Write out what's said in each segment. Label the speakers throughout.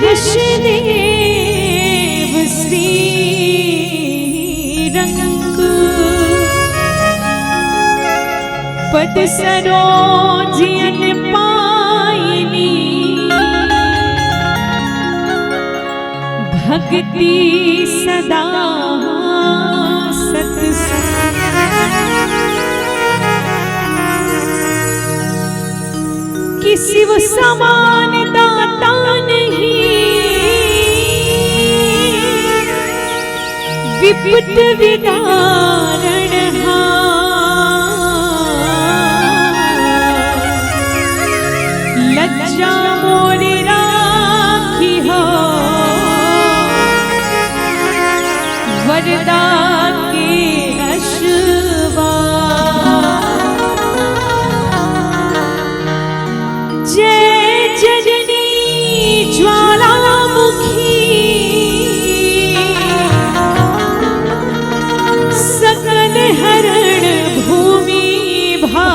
Speaker 1: हर्षदेव श्री रंग पद सरोजियन पाइनी भक्ति सदा सत्संग किसी वो समान दाता नहीं विपत विदारण लज्जा मोरे राखी हो वरदा के अश्वा जय जननी ज्वालामुखी सकल हरण भूमि भा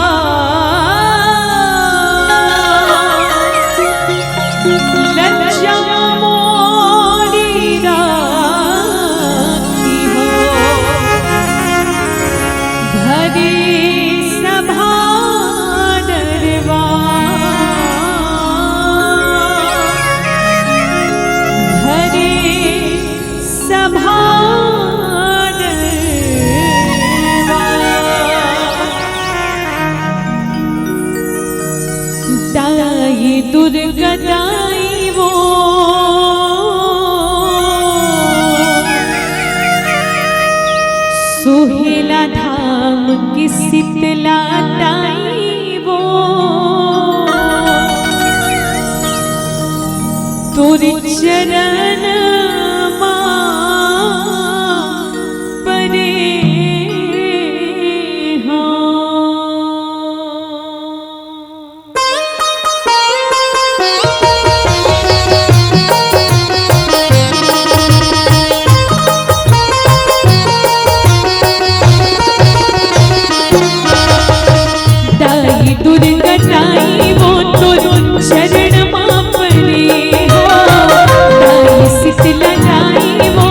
Speaker 1: लज्जा मोरी राखी हो भरे सभा दाई दुर्गदाई वो सुहेला धाम की शीतला दाई वो तुर चरण दुर्गताई वो तुर शरण मां परे हो दाई शीतला दाई वो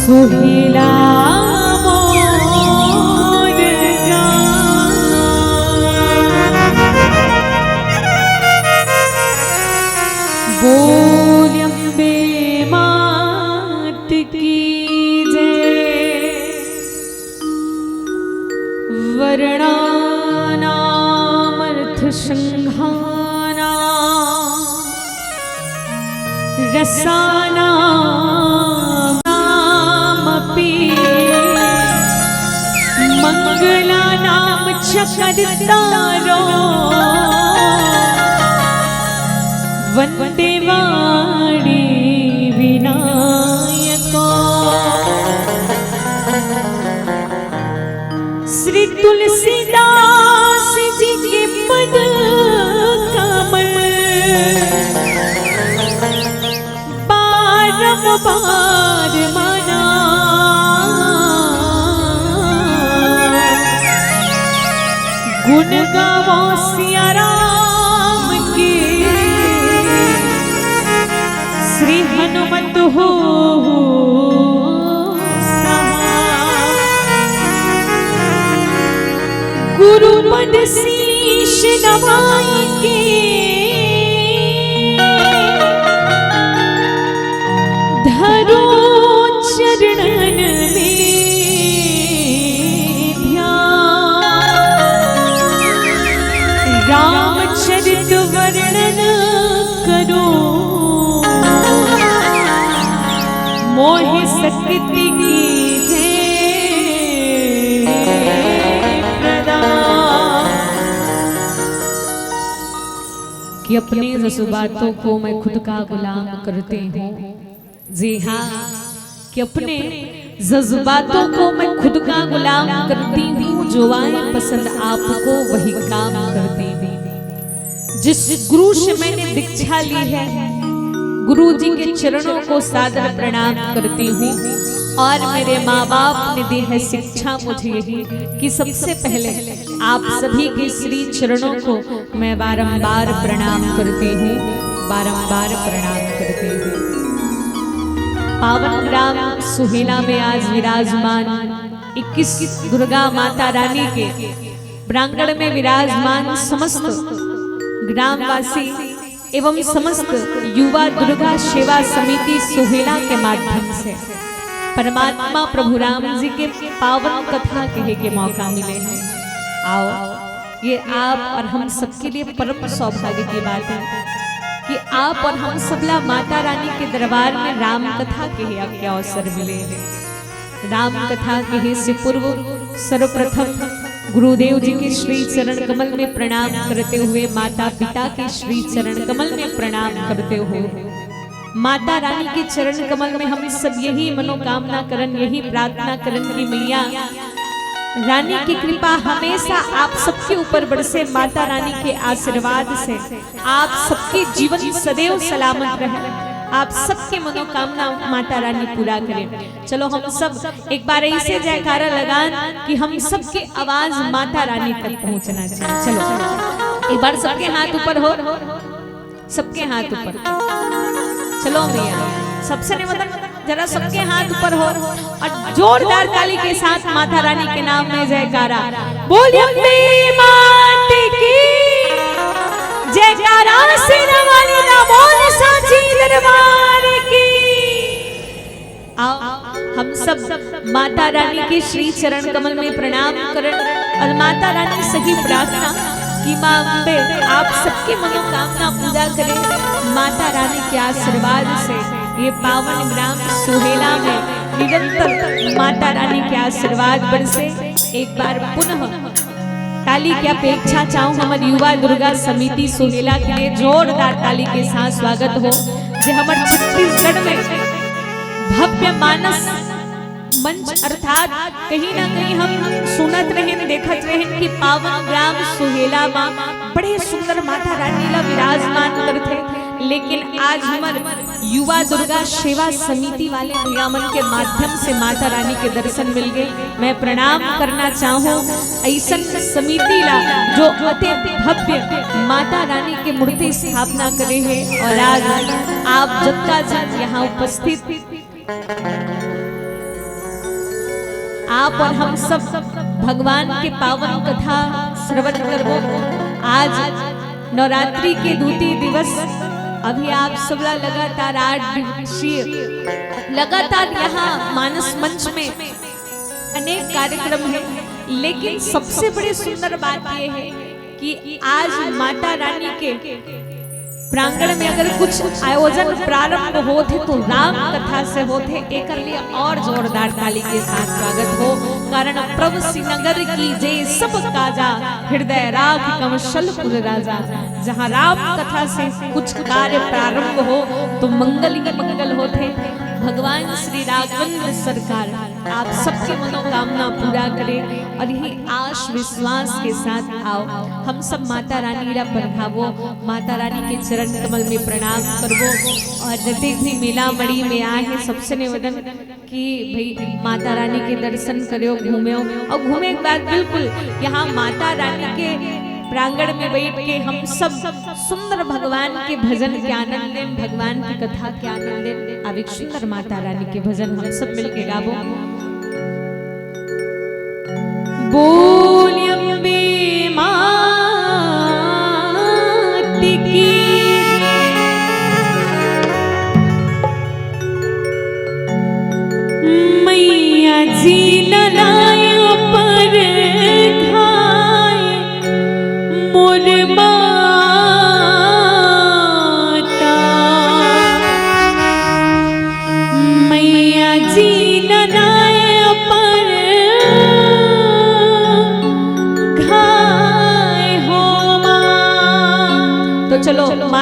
Speaker 1: सुहेला बोल्यम्बे मात की जय। वर्णानामर्थसंघाना रसानामपि मंगलानाम चकर्तारो वन्दे वाणी विनायको। श्री तुलसीदास जी के पद कमल बारंबार माना। गुण गावो सिया राम के श्री हनुमत हो गुरु पद शीश नवाई के धरो चरणन में ध्यान। रामचरित वर्णन करो मोहि शक्ति की जय प्रदान। कि अपने जज्बातों को मैं खुद का गुलाम करती हूँ। जी हाँ, कि अपने जज्बातों को मैं खुद का गुलाम करती हूँ, जो आए पसंद आपको वही काम करती हूँ। जिस गुरु से मैंने दीक्षा ली है, गुरु जी के चरणों को सादर प्रणाम करती हूँ। और मेरे माँ बाप ने दी है शिक्षा मुझे यही कि सबसे पहले आप सभी के श्री चरणों को मैं बारंबार प्रणाम करती हूँ, बारंबार प्रणाम करती हूँ। पावन ग्राम सुहेला में आज विराजमान 21 दुर्गा माता रानी के प्रांगण में विराजमान समस्त ग्रामवासी एवं समस्त युवा दुर्गा सेवा समिति सुहेला के माध्यम से परमात्मा प्रभु राम जी के पावन कथा कहे के मौका मिले हैं। आओ, ये आप और हम सबके लिए परम सौभाग्य की बात है कि आप और हम सबला माता रानी के दरबार में राम कथा कहे के अवसर मिले। राम कथा कहे से पूर्व सर्वप्रथम गुरुदेव जी के श्री चरण कमल में प्रणाम करते हुए, माता पिता के श्री चरण कमल में प्रणाम करते हुए, माता रानी के चरण कमल में हम सब यही मनोकामना करन, यही प्रार्थना करन कि मैया रानी की कृपा हमेशा आप सबके ऊपर बरसे। माता रानी के आशीर्वाद से आप सबके जीवन सदैव सलामत रहे, आप सबके मनोकामना माता रानी पूरा करें। चलो हम सब एक बार ऐसे जयकारा लगान कि हम सबके आवाज माता रानी तक पहुंचना चाहिए। चलो एक बार सबके हाथ ऊपर हो, सबके हाथ ऊपर। चलो भैया, सबसे मतलब जरा सबके हाथ ऊपर हो और जोरदार ताली के साथ माता रानी के नाम में जयकारा। बोलिए अम्बे माता की जयकारा, सेना वाली ना बोल साची दरबार की। आओ हम सब माता रानी के श्री चरण कमल में प्रणाम करें और माता रानी सही प्रार्थना कि माँ अम्बे आप सबके मनोकामना पूरा करें। माता रानी के आशीर्वाद से ये पावन ग्राम सुहेला में निरंतर माता रानी के आशीर्वाद बरसे। एक बार पुनः ताली की अपेक्षा चाहूँ हमारे युवा दुर्गा समिति सुहेला के लिए जोरदार ताली के साथ स्वागत हो। जो हमारे छत्तीसगढ़ में भव्य मानस मंच अर्थात कहीं ना कहीं हम सुनत रहे देखत रहे कि पावन ग्राम सुहेला में बड़े सुंदर माता रानी ला विराजमान करते, लेकिन आज हमारे युवा दुर्गा सेवा समिति वाले भैयामन के माध्यम से माता रानी के दर्शन मिल गए। मैं प्रणाम करना चाहूँ ऐसा समिति ला जो अति भव्य माता रानी के मूर्ति स्थापना करे है। और आज आप जत्ता जन यहाँ उपस्थित आप और हम सब भगवान के पावन कथा श्रवण करबो। आज नवरात्रि के द्वितीय दिवस, अभी आप सब लगातार 8 दिवसीय लगातार यहाँ मानस मंच में अनेक कार्यक्रम है, लेकिन सबसे बड़ी सुंदर बात यह है कि आज माता रानी के प्रांगण में अगर कुछ आयोजन प्रारंभ होते तो राम कथा से होते। एक लिए और जोरदार ताली के साथ स्वागत हो, कारण प्रभु श्रीनगर की जय सब काजा, हृदय राग कमशलपुर राजा। जहाँ राम कथा से कुछ कार्य प्रारंभ हो तो मंगल ही मंगल होते। भगवान श्री राघवेंद्र सरकार आप सबकी मनोकामना पूरा करे और यही आश विश्वास के साथ आओ हम सब माता रानी रा प्रभावो, माता रानी के चरण कमल में प्रणाम करबो। और जते भी मेला मड़ी में आए हैं सबसे निवेदन कि भाई माता रानी के दर्शन करो, घूमो और घूमे के बाद बिल्कुल यहाँ माता रानी के प्रांगण में बैठ के हम सब सुंदर भगवान के भजन के आनंद लें, भगवान की कथा के आनंद लें। अब एक सुंदर माता रानी के भजन हम सब मिलके गाबो। बोल अम्बे मात की मैया जी नलाय पर मोर माता, मैया जी ननाय पर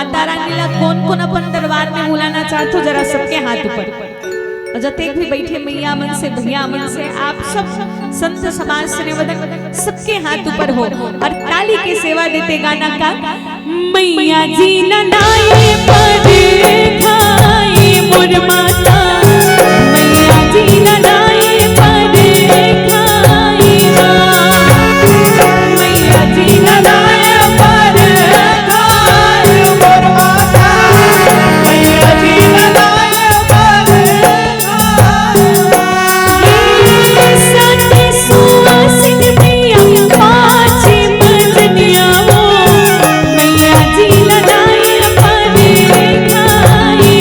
Speaker 1: माता रानी ला कौन कौन अपन दरबार में बुलाना चाहते हो, जरा सबके हाथ ऊपर। और जतेक भी बैठे मैया मन से भैया मन से आप सब संत समाज से निवेदन, सबके हाथ ऊपर हो और ताली की सेवा देते गाना का। मैया जी ननाए पर खाई मोर माता, मैया जी ननाए पर खाई मैया जी ननाए पर खाई मोर माता, मैया जी ननाए पर खाई सती सुवासिन मैया पाछे मजनिया हो, मैया जी ननाए पर खाई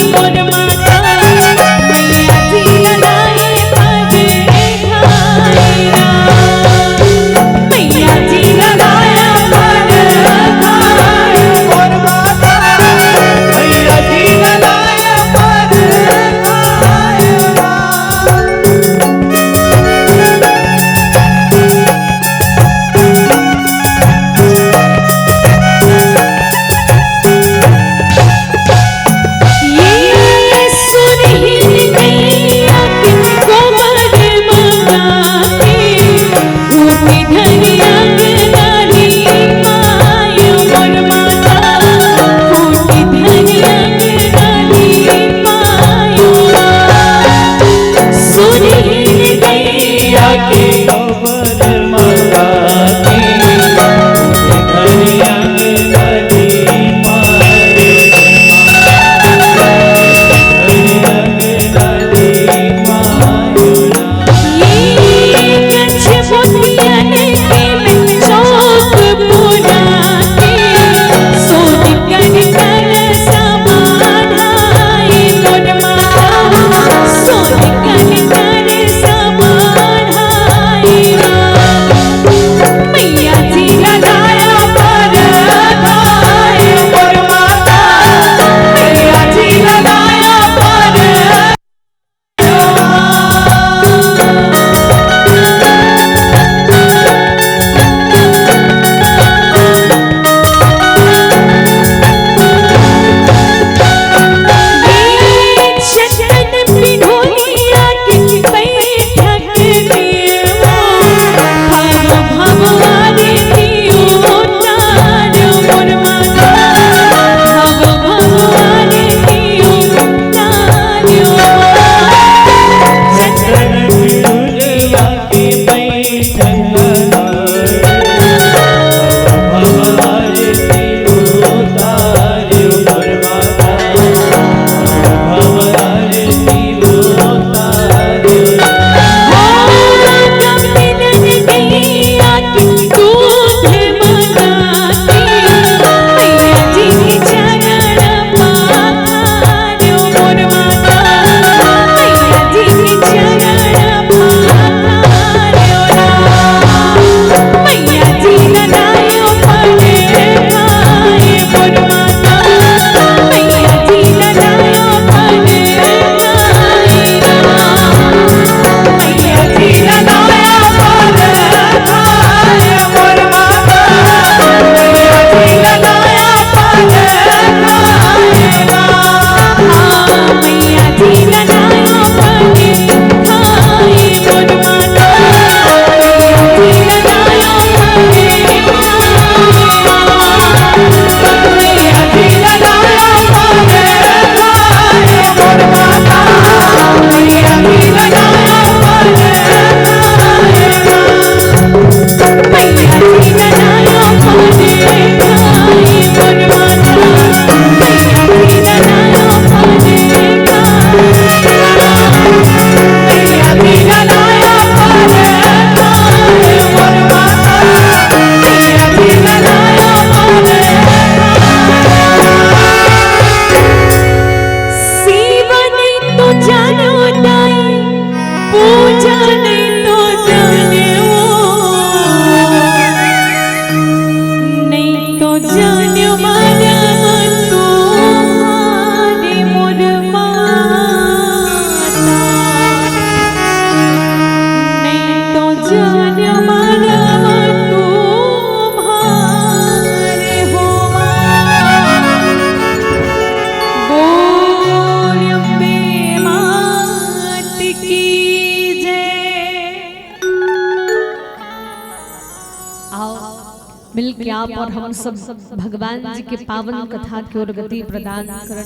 Speaker 1: आप और हम सब भगवान जी के पावन कथा की ओर गति प्रदान कर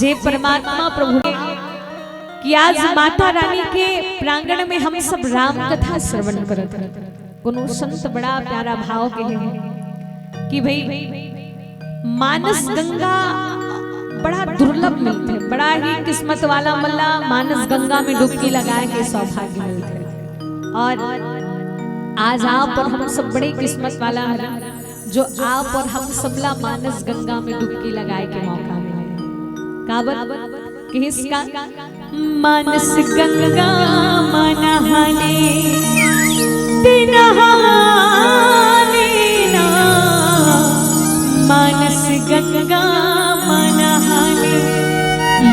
Speaker 1: जे परमात्मा प्रभु कि आज माता रानी के प्रांगण में हम सब राम कथा श्रवण करत कोनो संत बड़ा प्यारा भाव के है कि भाई मानस गंगा बड़ा दुर्लभ मिलते हैं, बड़ा ही किस्मत वाला मल्ला मानस गंगा में डुबकी लगाए के सौभाग्य मिलते हैं। और आज आप और हम सब बड़े किस्मत वाला है जो आप और हम सबला मानस गंगा में डुबकी लगाए के मौका मिले। काबर किसका मानस गंगा मनहाने मानस गंगा मनहाने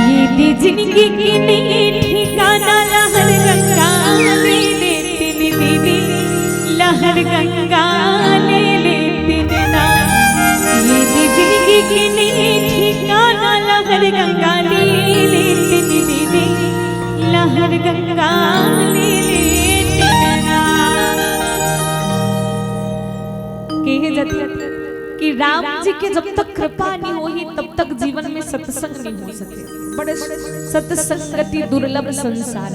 Speaker 1: ये दी जिंदगी की ठिकाना लहर गंगा ले लेते दीदी लहर गंगा ले लेते ना ये दी जिंदगी की ठिकाना लहर गंगा ले लेते दीदी लहर गंगा ले लेते ना कहे जाते कि राम जी के जब तक कृपा नहीं होगी तब तक जीवन में सत्संग नहीं हो सके। बड़े सत्संगति दुर्लभ संसार,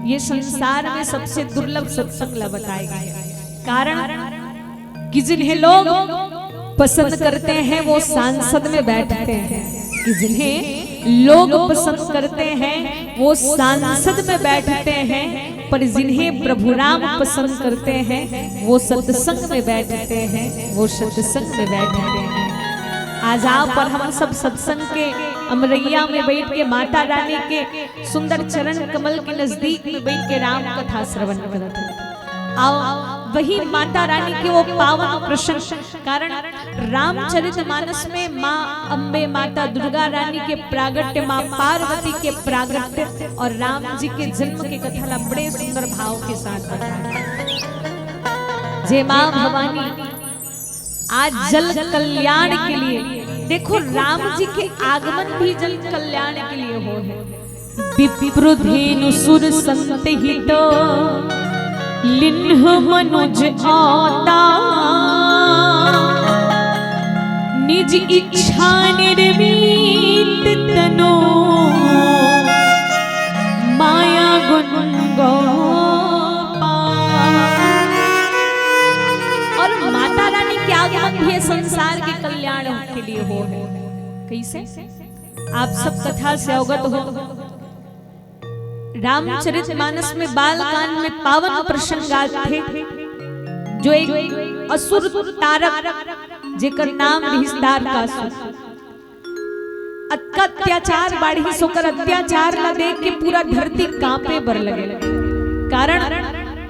Speaker 1: ये संसार में सबसे दुर्लभ सत्संग बताए गए। कारण कि जिन्हें लोग पसंद करते हैं वो सांसद में बैठते हैं, कि जिन्हें लोग पसंद करते हैं वो सांसद में बैठते हैं, पर जिन्हें प्रभु राम पसंद करते हैं वो सत्संग में बैठते हैं, वो सत्संग में बैठते हैं। आज आप और हम सब सत्संग के अमरैया में बैठ के माता रानी के सुंदर चरण कमल के नजदीक में बैठ के राम कथा श्रवण करते हैं। आओ वही माता रानी के वो पावन प्रशंसा, कारण रामचरितमानस में माँ अम्बे माता दुर्गा रानी के प्रागट्य, माँ पार्वती के प्रागट्य और राम जी के जन्म के कथा बड़े सुंदर भाव के साथ बताया। जे माँ भवानी आज जल कल्याण के लिए, देखो राम जी के आगमन भी जल कल्याण के लिए हो है। विप्रुधेनु सुर संत हित लिन्ह मनुज आता निज इच्छा निर्मित तनो माया गुण और माता रानी के आगमन भी संसार के कल्याण के लिए हो है। कैसे आप सब कथा से अवगत हो। रामचरितमानस में बालकांड में पावन प्रसंग थे जो एक असुर तारक जेकर नाम तारकासुर अत्याचार बाढ़ी सोकर अत्याचार ला देख के पूरा धरती कांपे बर लगे। कारण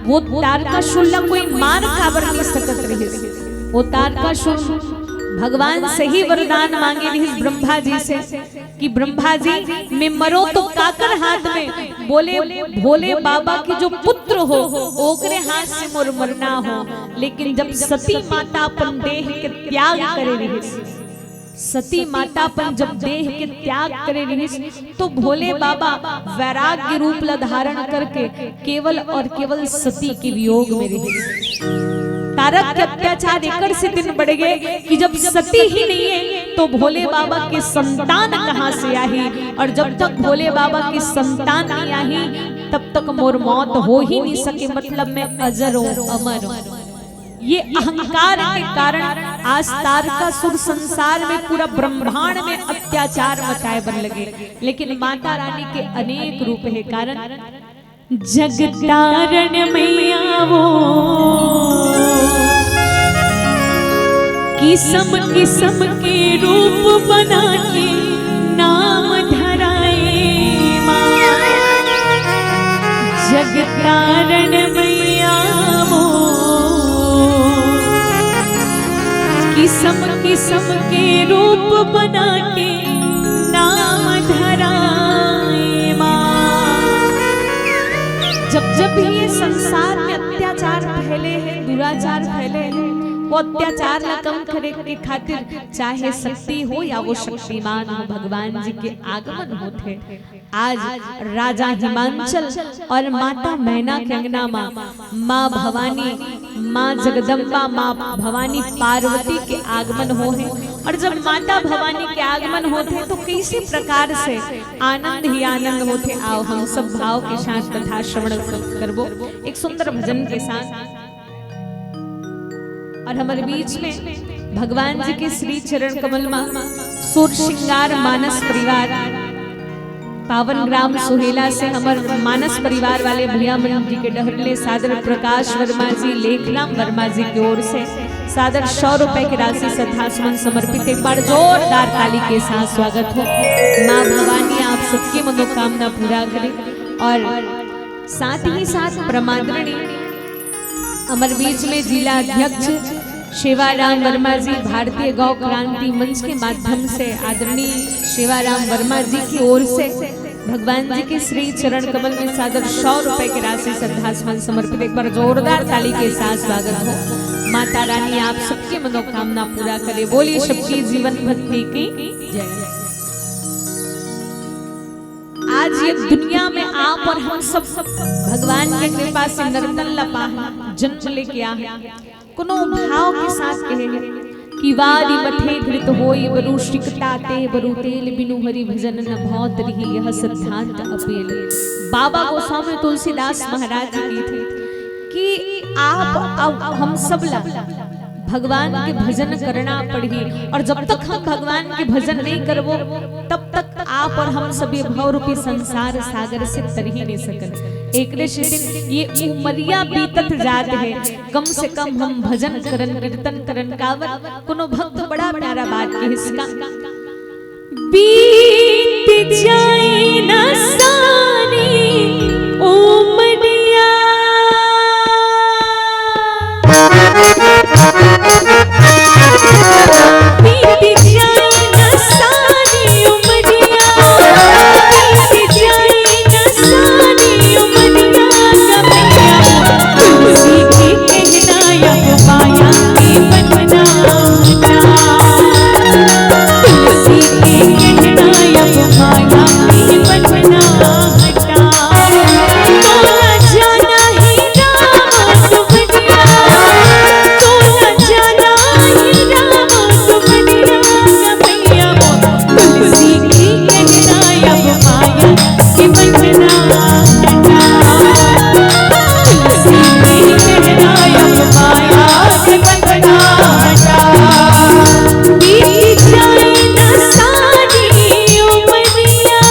Speaker 1: वो तारकासुर ला कोई मार खाबर नहीं सकत रहे। वो तारकासुर भगवान से ही वरदान मांगे नहीं ब्रह्मा जी से कि ब्रह्मा जी मैं मरो तो काकर हाथ में, बोले भोले बाबा की जो पुत्र हो ओकरे हाथ से मोर मरना हो। लेकिन जब सती माता अपन देह के त्याग करे रही, सती माता अपन जब देह के त्याग करे रही तो भोले बाबा वैराग्य रूप ला धारण करके केवल और केवल सती के वियोग में रही। तारक के अत्याचार एकड़ से दिन बढ़ गए कि जब सती ही नहीं है तो भोले बाबा के संतान कहां से आई, और जब तक भोले बाबा की संतान नहीं आई तब तक मोर मौत हो ही नहीं सके, मतलब मैं अजर हूं, अमर हूं। ये अहंकार के कारण आज तारकासुर संसार में पूरा ब्रह्मांड में अत्याचार मचाए बन लगे। लेकिन माता रानी के अनेक रूप है। कारण जगतारण मैया वो किस्म किस्म के रूप बना के नाम धराए माँ। जगतारण मैया वो किस्म किस्म के रूप बना के नाम धराए माँ। जब जब ये संसार में अत्याचार फैले हैं, दुराचार फैले हैं, वो अत्याचार ला कम करे के खातिर चाहे शक्ति हो या वो शक्तिमान हो, भगवान जी के आगमन होते। आज राजा हिमांचल और माता मैना के अंगना माँ भवानी, माँ जगदम्बा, माँ भवानी पार्वती के आगमन हो है। और जब माता भवानी के आगमन होते हैं तो किसी प्रकार से आनंद ही आनंद होते। आओ हम सब भाव के साथ कथा श्रवण करबो एक सुंदर भजन के साथ। और हमारे बीच में भगवान जी के श्री चरण कमल में सुर श्रृंगार मानस परिवार पावन ग्राम सुहेला से हमारे मानस परिवार वाले भैया मन जी के डहरले सादर प्रकाश वर्मा जी, लेखराम वर्मा जी की ओर से सादर 100 रुपए की राशि श्रद्धा सुमन समर्पित। एक बार जोरदार ताली के साथ स्वागत हो। माँ भवानी आप सबकी मनोकामना पूरा करे। और साथ ही साथ प्रमादरणी हमारे बीच में जिला अध्यक्ष शिवाराम वर्मा जी, भारतीय गौ क्रांति मंच के माध्यम से आदरणीय शिवाराम वर्मा जी की ओर से भगवान जी के श्री चरण कमल में सादर 100 रुपए की राशि श्रद्धा सुमन समर्पित। एक बार जोरदार ताली के साथ स्वागत हो। माता रानी आप सबकी मनोकामना पूरा करे। बोलिए सबकी जीवन भक्ति की जय। आज ये दुनिया में आप और हम सब भगवान की कृपा से नर्तन लपा जन्म लेके आए। कोनो भाव के साथ कहे कि वारी मथे घृत होई बरु श्रिकता ते बरु तेल बिनु हरि भजन न भौत रही यह सिद्धांत अपेल। बाबा गोस्वामी तुलसीदास महाराज जी थे कि आप हम सब ला भगवान के भजन करना पड़ी। और जब तक हम भगवान के भजन नहीं करबो तब तक आप और हम सभी भव रूपी संसार सागर से तर ही नहीं सकते। एक दिन ये उमरिया बीतत जात है, कम से कम हम भजन करन कीर्तन करन कावर। कोनो भक्त बड़ा प्यारा बात के हिस्सा बीत जाए न सानी उमरिया बीत जाए न सानी उमरिया, बीत जाए न सानी उमरिया तुलसी के कहना या पाया के बनना, तुलसी के कहना या पाया के बनना हटा। तोला जाना ही राम सुमरिया, तोला जाना ही राम सुमरिया कन्हैया तुलसी के कहना या पाया के बनना हटा, तुलसी के कहना या पाया के बनना हटा। बीत जाए न सारी उमरिया।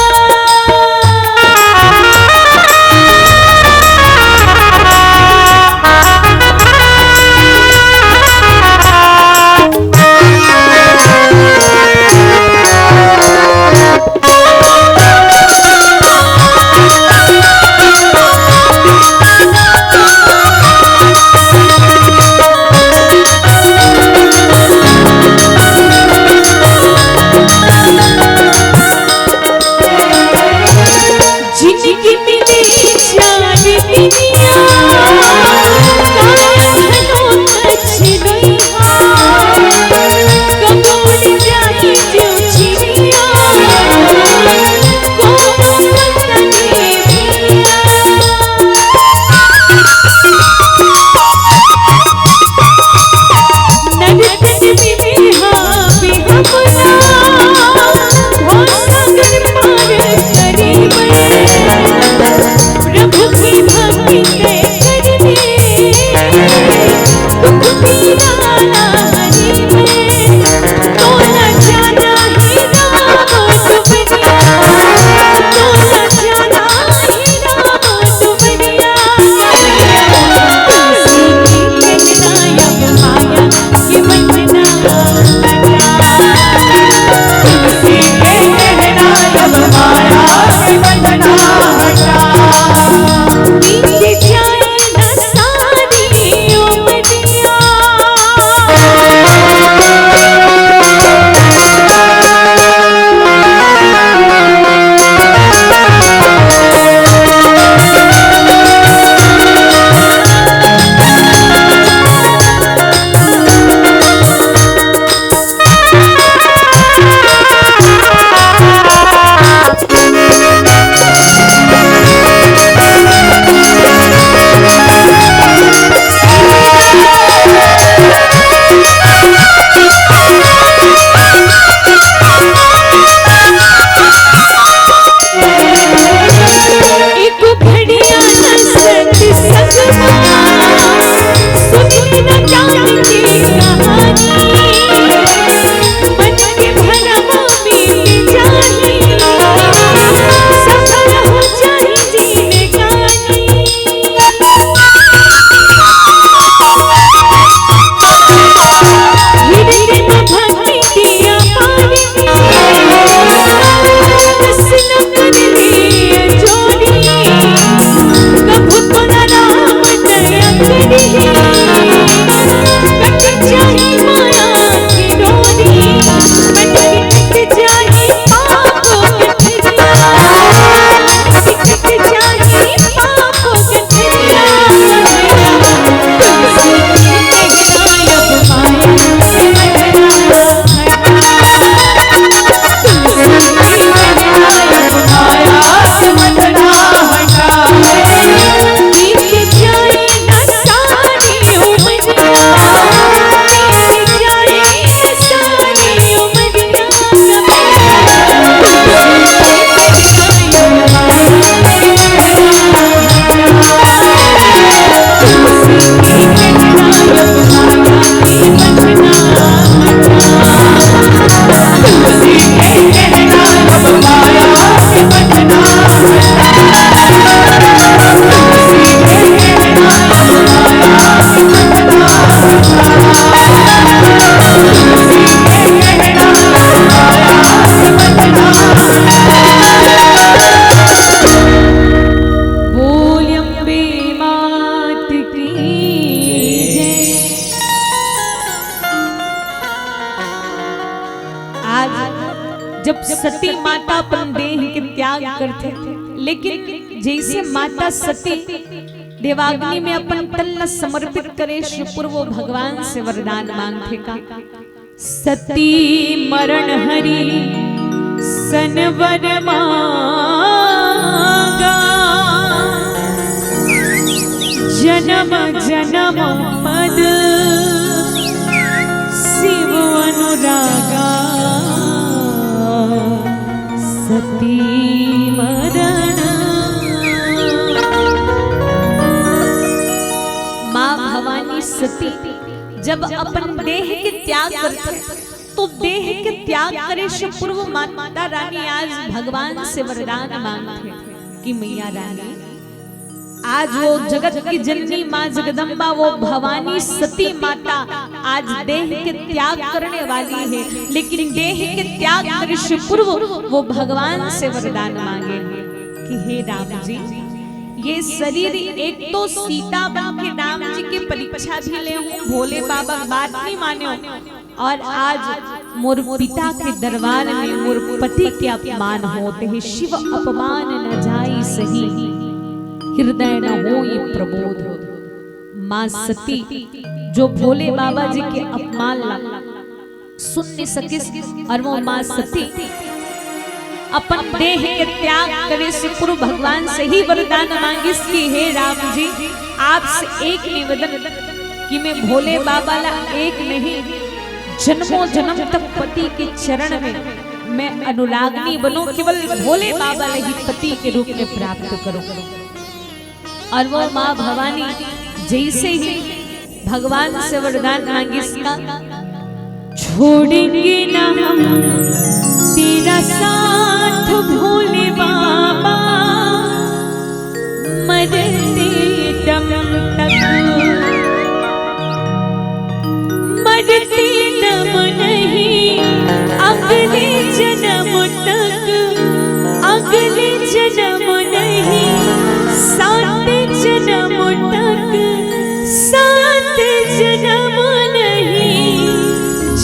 Speaker 1: लेकिन जैसे माता सती देवाग्नि में अपन तन समर्पित करे शिवपुर वो भगवान से वरदान मांगते का सती मरण हरि सनवर मांगा जन्म जन्म पद शिव अनुरागा सती मरण। माँ भवानी सती जब अपन देह के त्याग करते तो देह के त्याग करे से पूर्व माता रानी आज भगवान से वरदान मांगते कि मैया रानी आज वो जगत की जननी माँ जगदम्बा वो भवानी सती माता आज देह के त्याग करने वाली है, लेकिन देह के त्याग करे से पूर्व वो भगवान से वरदान मांगे कि हे राम जी ये शरीर एक तो सीता बन के राम जी की परीक्षा भी ले हूँ, भोले बाबा बात नहीं माने और आज मोर पिता के दरबार में मोर पति के अपमान होते हैं, शिव अपमान न जाई सही हृदय न हो ये प्रबोध। माँ सती जो भोले बाबा जी के अपमान सुन नहीं सके और वो माँ सती अपन देह के त्याग करे से पूर्व भगवान से ही वरदान मांगिस कि हे राम जी आपसे एक निवेदन कि मैं भोले बाबा ला एक नहीं जन्मों जन्म तक पति के चरण में मैं अनुरागनी बनूं, केवल भोले बाबा ला ही पति के रूप में प्राप्त करूं। और वो माँ भवानी जैसे ही भगवान से वरदान मांगिस का छोड़ेंगे ना हम तेरा साथ भोले बाबा मरते दम तक, मरते दम नहीं अगले जन्म तक, अगले जन्म नहीं सात जन्म तक, सात जन्म नहीं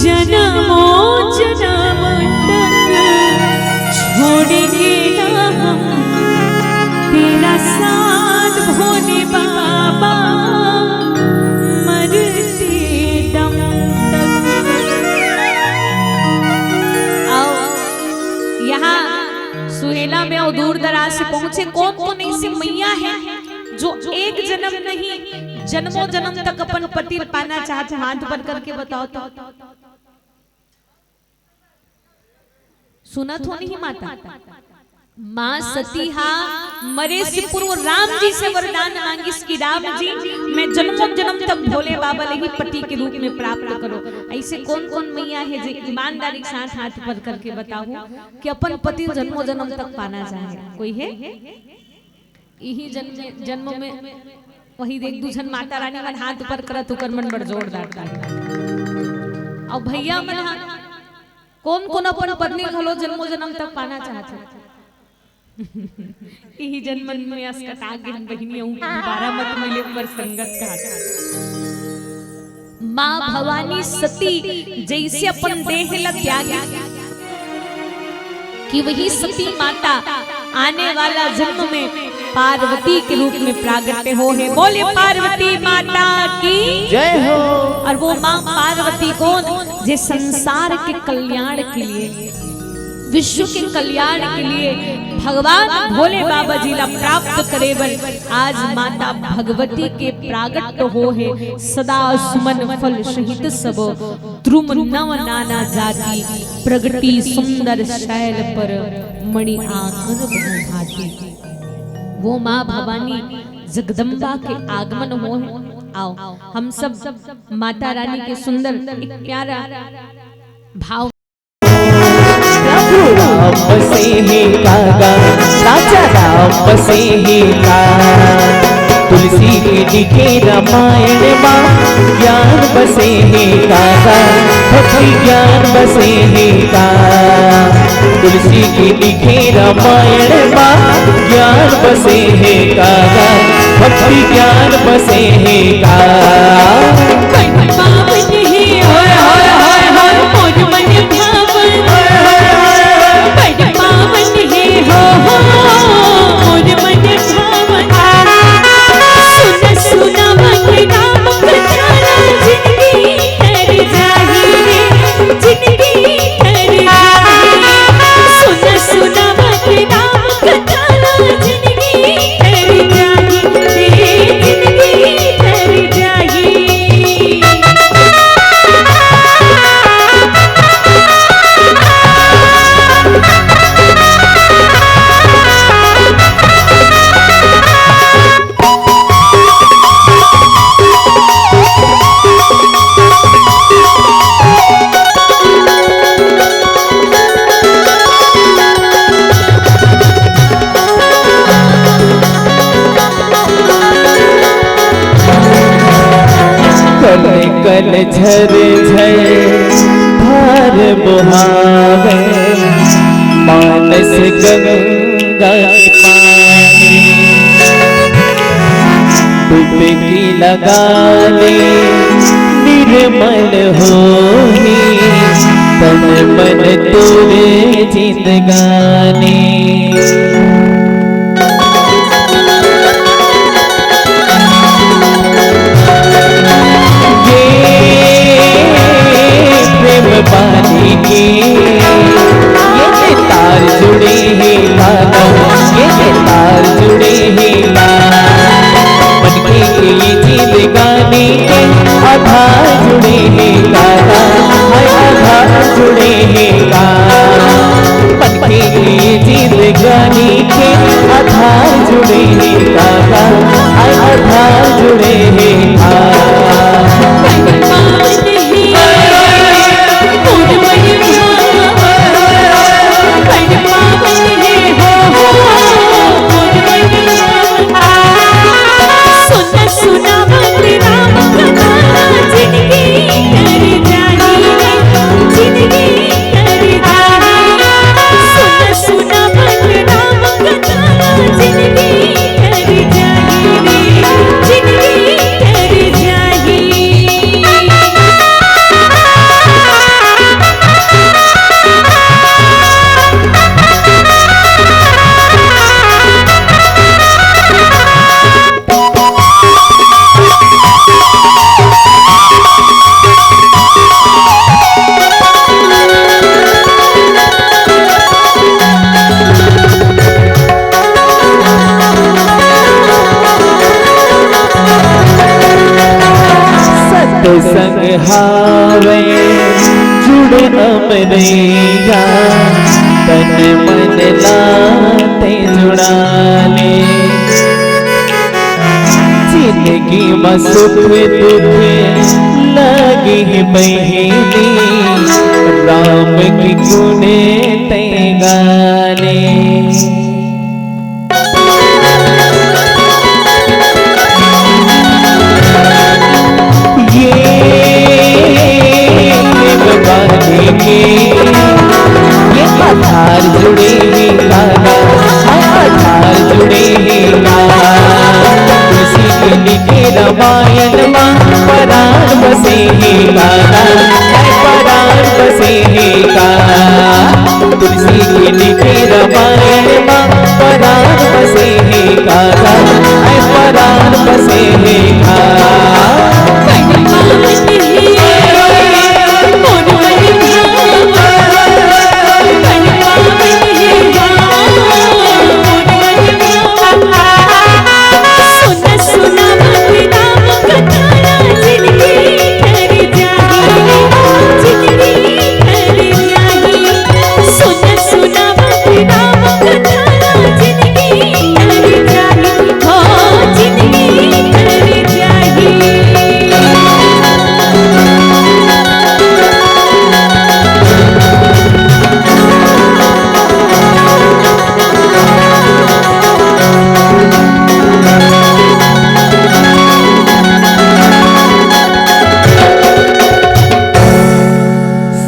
Speaker 1: जन्मों जन्म तक छोड़ेंगे ना हम तेरा साथ भोले बाबा मरते दम तक। आओ यहाँ सुहेला में और दूर दराज से पहुंचे कौन कौन ऐसी मैया है जो एक जन्म नहीं जन्मों जन्म तक अपन पति पाना चाहते, हाथ पर करके बताओ तो। सुना तो नहीं माता माँ सती मरे से पूर्व राम जी से वरदान मांगिस कि राम जी मैं जन्मों जन्म तक भोले बाबा ले ही पति के रूप में प्राप्त करो। ऐसे कौन कौन मैया है जो ईमानदारी के साथ हाथ पर करके बताओ कि अपन पति जन्मों जन्म तक पाना चाहे? कोई है? यही जन्म में वही देख दूसन माता रानी मन हाथ ऊपर करत उकर मन बड़ जोरदार और भैया मन कौन कौन अपन पत्नी घलो जन्मों जन्म तक पाना चाहते यही जन्म में अस्कत आगे हम बहिनी हूं दोबारा मत मिले पर संगत का। माँ भवानी सती जैसे अपन देह लग त्यागी कि वही सती माता आने वाला जन्म में पार्वती के रूप में प्रागट्य हो है। बोले पार्वती माता की जय हो। और वो माँ पार्वती कौन? जे संसार के कल्याण के लिए, विश्व के कल्याण के लिए भगवान भोले बाबा जी ला प्राप्त करे बर आज माता भगवती के प्रागट्य हो है। सदा सुमन फल सहित सब द्रुम नव नाना जाति प्रगति सुंदर शैल पर मणि आकर भाती। वो माँ भवानी जगदम्बा के आगमन हो। आओ हम सब माता रानी के सुंदर एक प्यारा भाव।
Speaker 2: प्रभु राम बसे हैं कागा, राजा राम बसे हैं कागा, तुलसी के लिखे रामायण माँ ज्ञान बसे हैं कागा, भक्ति ज्ञान बसे हैं कागा, तुलसी के लिखे रामायण माँ ज्ञान बसे हैं कागा, भक्ति ज्ञान बसे हैं कागा। कल कल झर झर धार बुहावे मानस गंगा के पानी डुबकी लगाने निर्मल होनी तन मन तोरे जिंदगानी पानी के ये तार जुड़े हैं लागा ये तार जुड़े हैं लागा मन के ये जिंदगानी के आधार जुड़े हैं लागा आधार जुड़े हैं लागा मन के ये जिंदगानी के आधार जुड़े हैं लागा आधार जुड़े हैं संग हावे जुड़े अमरैया तन मन लाते जुड़ाने जिंदगी में सुख दुख लगी बहेली राम की गुने ते गाने ये आधार जुड़े हैं लागा आधार जुड़े हैं लागा तुलसी के लिखे रामायण माँ परान बसे हैं लागा परान बसे हैं लागा तुलसी के लिखे रामायण माँ परान बसे हैं लागा परान बसे हैं लागा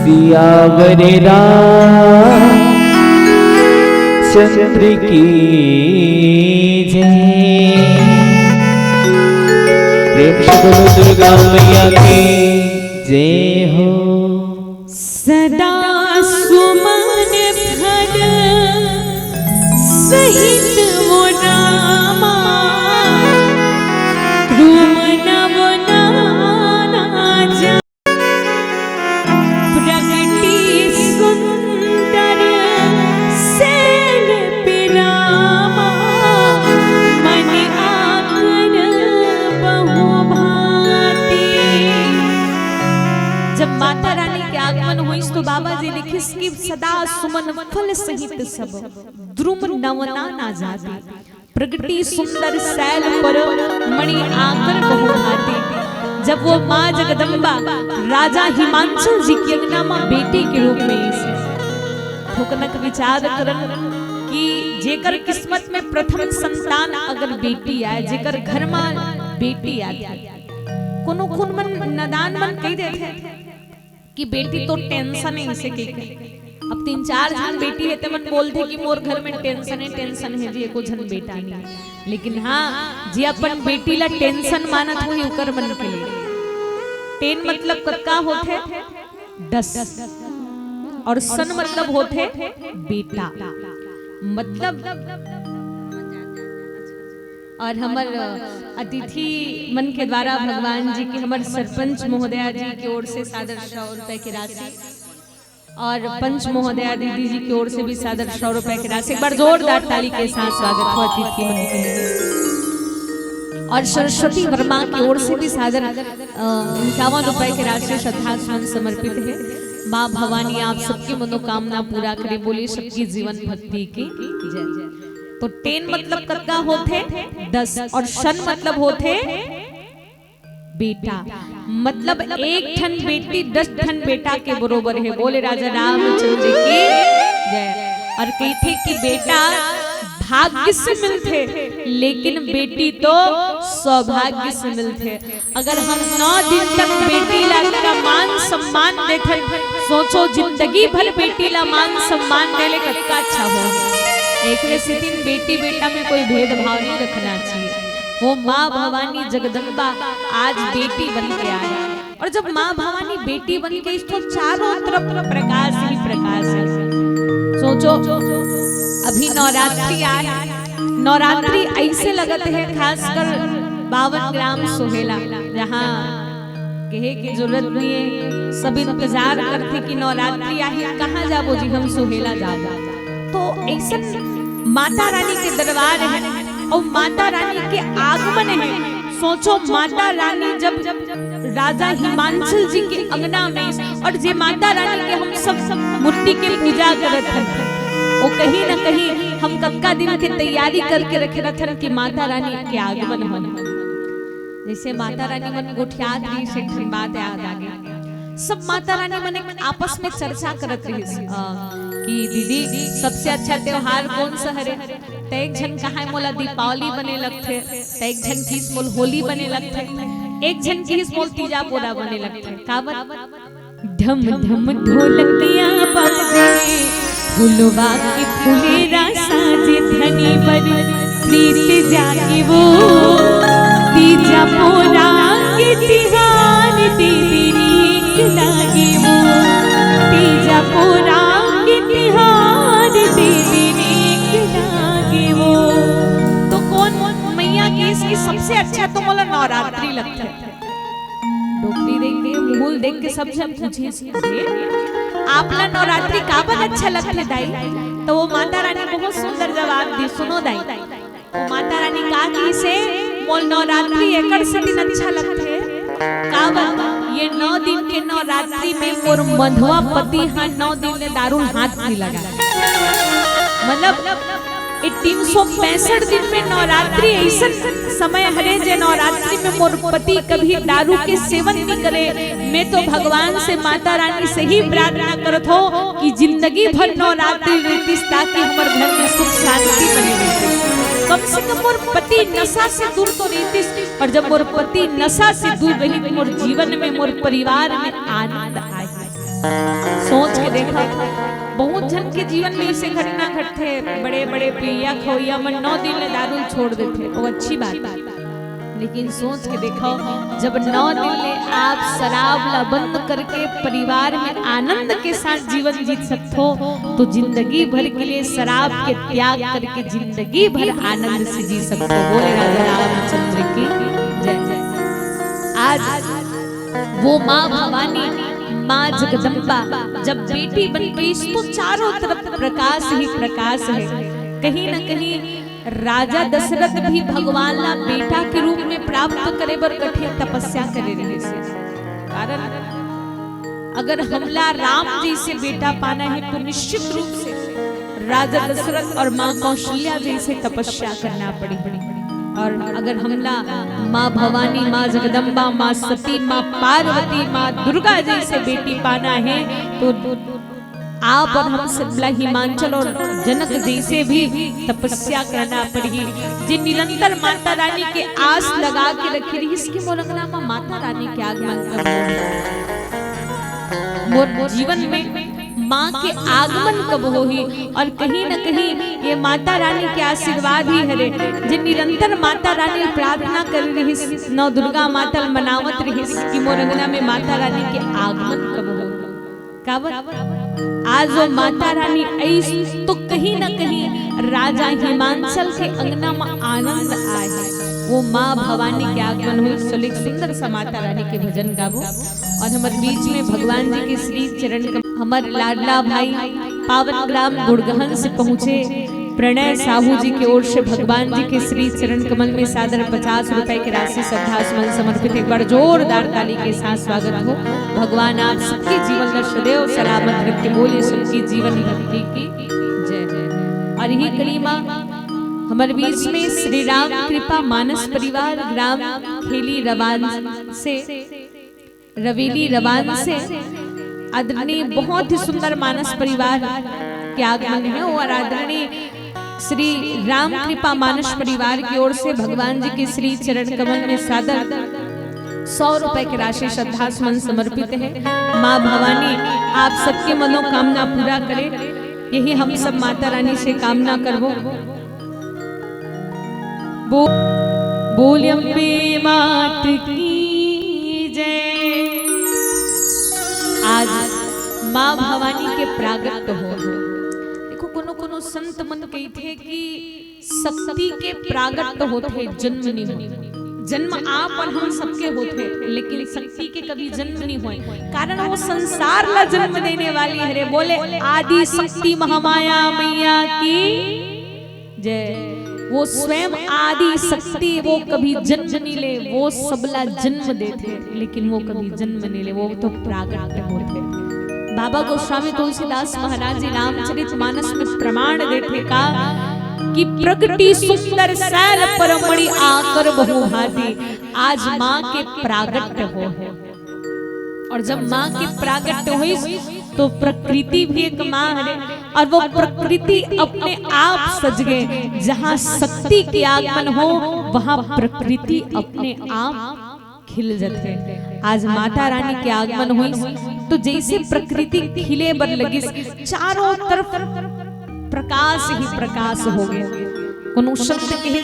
Speaker 2: सियावर रामचंद्र की जय। प्रेम से बोलो दुर्गा मैया की जय हो।
Speaker 1: सदा सुमन फल सहित वो रामा ध्रुव नव नाना जा प्रगति सुंदर सेन पिरामा मन आकर बहु भांति। जब माता रानी के आगमन हुई तो बाबा जी लिखे कि सदा सुमन फल सहित सब द्रुम नवना ना जाती प्रगति सुंदर सैल पर मणि आकर बहु भांति। जब वो माँ जगदम्बा राजा हिमांशु जी की अंगना माँ बेटी के रूप में ठोकनक विचार करन कि जेकर किस्मत में प्रथम संतान अगर बेटी आए जेकर घर में बेटी आए कोनो खून मन नदान मन कही देते कि बेटी तो टेंशन है इसे के अब 3-4 जन बेटी है ते मन बोलते कि मोर घर में टेंशन है जी एको जन बेटा नहीं, लेकिन हाँ जी अपन बेटी ला टेंशन मानत हुई उकर मन के लिए। टेन मतलब कक्का होते 10 और सन मतलब होते बेटा मतलब। और हमार अतिथि मन के द्वारा भगवान जी के हमारे सरपंच महोदया जी की ओर से सादर 100 रुपए की राशि और पंच महोदया दीदी जी की ओर से भी सादर 100 रुपए की राशि। एक बार जोरदार ताली के साथ स्वागत हो अतिथि मन के। और सरस्वती वर्मा की ओर से भी सादर 51 रुपए की राशि श्रद्धासुमन समर्पित है। माँ भवानी आप सबकी मनोकामना पूरा करे, बोली सबकी जीवन भक्ति की जय। तो 10 मतलब कक्का होते 10 और शन मतलब होते बेटा, मतलब एक ठन बेटी 10 ठन बेटा के बरोबर है, बोले राजा रामचंद्र की जय। और कहते कि बेटा भाग्य से मिलते लेकिन बेटी तो सौभाग्य से मिलते। अगर हम 9 दिन तक बेटी ला मान सम्मान देते, सोचो जिंदगी भर बेटी ला मान सम्मान देले कत्का अच्छा हो। एक वैसे दिन बेटी बेटा में कोई भेदभाव नहीं रखना चाहिए। वो माँ भवानी जगदम्बा आज बेटी बन के आए, और जब माँ भवानी बेटी बन के तो चारों तरफ प्रकाश ही प्रकाश है। सोचो अभी नवरात्रि आए, नवरात्रि ऐसे लगत है खासकर 52 ग्राम सोहेला, जहाँ कहे की जरूरत नहीं है, सब इंतजार करते कि नवरात्रि आई कहाँ जाबो जी हम सोहेला जाबो। तो ऐसा माता रानी के दरबार है और माता रानी के आगमन है। सोचो माता रानी जब राजा हिमांचल जी के अंगना में, और जे माता रानी के हम सब मूर्ति के पूजा करत हैं, वो कहीं ना कहीं हम कक्का दिन के तैयारी करके रखे रहते कि माता रानी के आगमन हो। जैसे माता रानी मन गोठियात रही से बात याद आ गई। सब माता रानी मन आपस में चर्चा करत रही कि दीदी सबसे अच्छा त्योहार कौन सा है। एक झन कहा मोला दीपावली बने लगते, एक झन किस मोल होली बने लगते, एक झन किस मोल तीजा पोरा बने लगते। काबर धम धम ढोलकियां बाजे, फुलवा की फुलेरा साजे, धनी पर प्रीत जागे वो तीजा पोरा के तिहार दीदी नीक लागे वो तीजा पोरा के तिहार दीदी नीक लागे वो। तो कौन मैया के इसकी सबसे अच्छा तो मोला नवरात्रि लगता है। डोकरी देख के मूल देख के सब जन पूछे आपला नवरात्रि काबर अच्छा लगता है दाई। तो वो माता रानी बहुत सुंदर जवाब दी, सुनो दाई। वो माता रानी कहा कि से मोल नवरात्रि एकड़ से दिन अच्छा लगते है। काबर ये 9 दिन के नवरात्रि में मोर मधवा पति हाँ 9 दिन में दारू हाथ नहीं लगा। मतलब 365 दिन में नवरात्रि ऐसा समय हरे जे नवरात्रि में मोर पति कभी दारू के सेवन नहीं करे। मैं तो भगवान से माता रानी से ही प्रार्थना करत हो कि जिंदगी भर नवरात्रि रहती ताकि हमारे घर में सुख शांति बने रहती। कम से कम मोर पति नशा से दूर तो रहती, और जब मोर पति नशा से दूर रही तो मोर जीवन में मोर परिवार में आनंद आए। सोच के देखा बहुत जन के जीवन में ऐसे घटना घटते, बड़े बड़े पिया खोया मन 9 दिन में दारू छोड़ देते, वो अच्छी बात। लेकिन सोच के देखो जब 9 दिन में आप शराब ला बंद करके परिवार में आनंद के साथ जीवन जीत सकते हो, तो जिंदगी भर के लिए शराब के त्याग करके जिंदगी भर आनंद से जी सकते हो। बोले राजा रामचंद्र की जय। आज वो माँ भवानी माँ जगदम्बा जब बेटी बन गई तो चारों तरफ प्रकाश ही प्रकाश है। कहीं न कहीं राजा दशरथ भी भगवान ला बेटा के रूप में प्राप्त करे बर कठिन तपस्या करे रहे से। कारण अगर हमला राम जी से बेटा पाना है तो निश्चित रूप से राजा दशरथ और माँ कौशल्या जैसे तपस्या करना पड़ेगी। और अगर हमला माँ भवानी, माँ जगदम्बा, माँ सती, माँ पार्वती, माँ दुर्गा जैसे बेटी पाना है तो आप और हम शिमला हिमाचल और जनक जैसे भी तपस्या करना पड़ी, जे निरंतर माता रानी के आस लगा के रखी रही, इसके मोरंगना में माता रानी के आगमन कब मोर जीवन में माँ के आगमन कब होही। और कहीं न कहीं ये माता रानी के आशीर्वाद ही हरे, जे निरंतर माता रानी प्रार्थना कर रही, नौ दुर्गा माता मनावत रही कि मोरंगना में माता रानी के आगमन कब हो। आज वो माता रानी ऐस तो कहीं न कहीं राजा हिमांचल के अंगना में आनंद आए, वो माँ भवानी के आगमन हुई। चलो एक सुंदर सा माता रानी के भजन गावो। और हमारे बीच में भगवान जी के श्री चरण हमारे लाडला भाई पावन ग्राम गुड़गहन से पहुँचे प्रणय साहू जी की ओर से भगवान जी के श्री चरण कमल में सादर 50 रुपए की राशि श्रद्धासुमन समर्पित। एक बार जोरदार ताली के साथ स्वागत हो। भगवान आप सबके जीवन में सदैव सलामत रखे, बोले सबकी जीवन भक्ति की जय। और यही करीमा हमारे बीच में श्री राम कृपा मानस परिवार ग्राम खेली रवान से रवेली रवान से आदरणीय बहुत ही सुंदर मानस परिवार के आगमन है। और आदरणीय श्री राम कृपा मानस परिवार की ओर से भगवान जी के श्री चरण कमल में सादर 100 रुपए की राशि श्रद्धासुमन समर्पित है। माँ भवानी आप सबके मनोकामना पूरा करे, यही हम सब माता रानी से कामना करबो। बोल अम्बे मात की जय। आज माँ भवानी के प्रागट हो। देखो कोनो संत मन कहते कि शक्ति के प्रागट होते जन्म नहीं हो। जन्म आप और हम सबके होते, लेकिन शक्ति के कभी जन्म नहीं हुए, कारण वो संसार ला जन्म देने वाली है। बोले आदि शक्ति महामाया मैया की जय। वो स्वयं आदि शक्ति, वो कभी जन्म नहीं ले, वो सबला जन्म देते, लेकिन वो कभी जन्म नहीं ले, वो तो प्रागट होते। बाबा गोस्वामी तुलसीदास महाराज जी रामचरितमानस में प्रमाण देते का कि प्रगति सुंदर शैल परमणि आकर बहुभाती। आज माँ के प्रागट हो, और जब माँ के प्रागट हुई तो प्रकृति भी एक माँ है, और वो प्रकृति अपने आप सज गए। जहाँ शक्ति के आगमन हो वहाँ प्रकृति अपने आप खिल जाते। आज माता रानी के आगमन हुई तो जैसे प्रकृति खिले बर लगी, चारों तरफ प्रकाश ही प्रकाश हो गए। कोनो शब्द कहे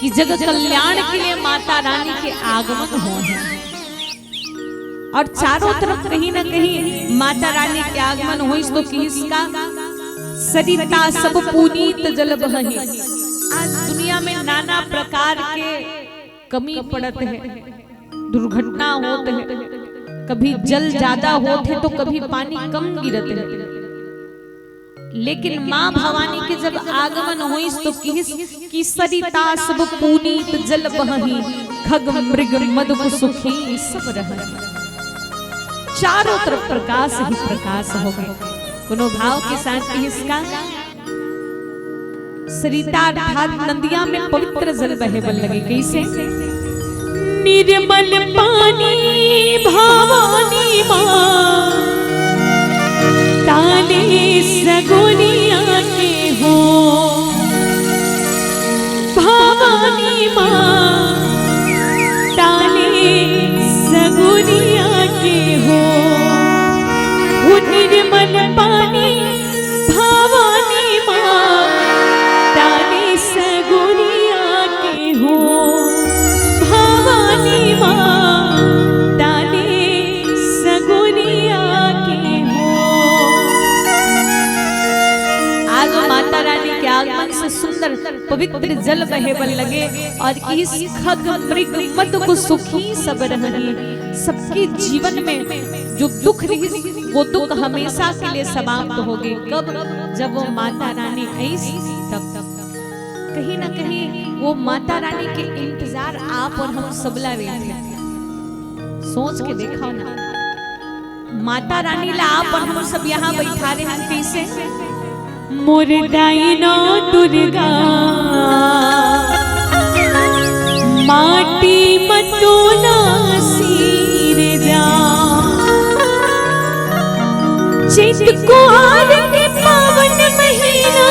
Speaker 1: कि जग कल्याण के लिए माता रानी के आगमन हो, और चारों तरफ कहीं न कहीं माता रानी के आगमन हुई तो किसका सरिता सब पुनीत जल बही। आज दुनिया में नाना प्रकार के कमी पड़त है, दुर्घटना होते है, कभी जल ज्यादा होते तो कभी पानी कम गिरत है, लेकिन माँ भवानी के जब आगमन हुई तो कि सरिता सब पुनीत जल बही, खग मृग मद सुखी सब रहे। चारों तरफ प्रकाश ही प्रकाश हो गए। कोनो भाव के साथ इसका सरिता अर्थात नदिया में पवित्र जल बहे बन लगे। कैसे निर्मल पानी भवानी माँ ताले सगुनिया के हो, भवानी माँ ताले सगुनिया के हो। वो निर्मल पानी भवानी माँ ताले सगुनिया के हो, भवानी माँ ताले सगुनिया के हो। आज माता रानी के आगमन से सुंदर पवित्र जल बहे बन लगे, और इस खग मृग मद को सुखी सब रही। सबके जीवन में जो दुख रही वो दुख हमेशा के लिए समाप्त हो गए। कब? जब वो माता रानी आई तब कहीं ना कहीं वो माता रानी के इंतजार आप और हम सबला रहे थे। सोच के देखो ना, माता रानी ला आप और हम सब यहाँ बैठा रहे हैं कैसे? मुर्दाइनो दुर्गा माटी मतोला सिर जा, चैत कुआर के पावन महीना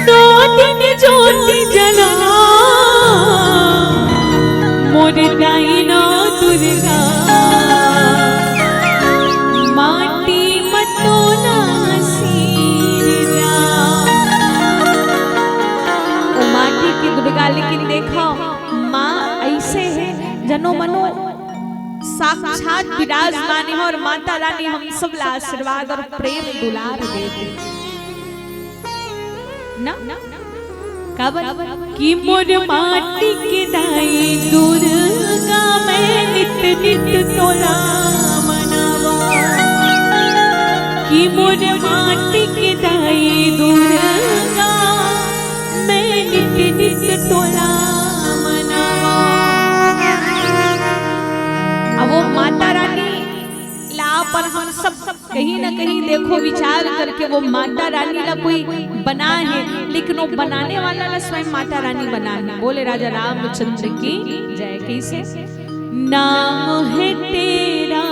Speaker 1: 2 दिन ज्योति जला मोर दाइना दुर्गा माटी मतोना सीरजा। ओ माटी की दुर्गा, लेकिन देखो माँ ऐसे है जनो मनो साक्षात विराजमान है और माता रानी हम सब ला आशीर्वाद और प्रेम दुलार देते ना कब कि मोर माटी के दाई दुर्गा मैं नित नित तोला मनावा कि मोर माटी के दाई दुर्गा मैं नित नित तोला मनावा। अब वो माता रानी ला पर हम सब कहीं ना कहीं देखो विचार करके वो माता रानी ला कोई बना है, लेकिन वो बनाने वाला ला स्वयं माता रानी बना है। बोले राजा रामचंद्र की जय। कैसे? नाम है तेरा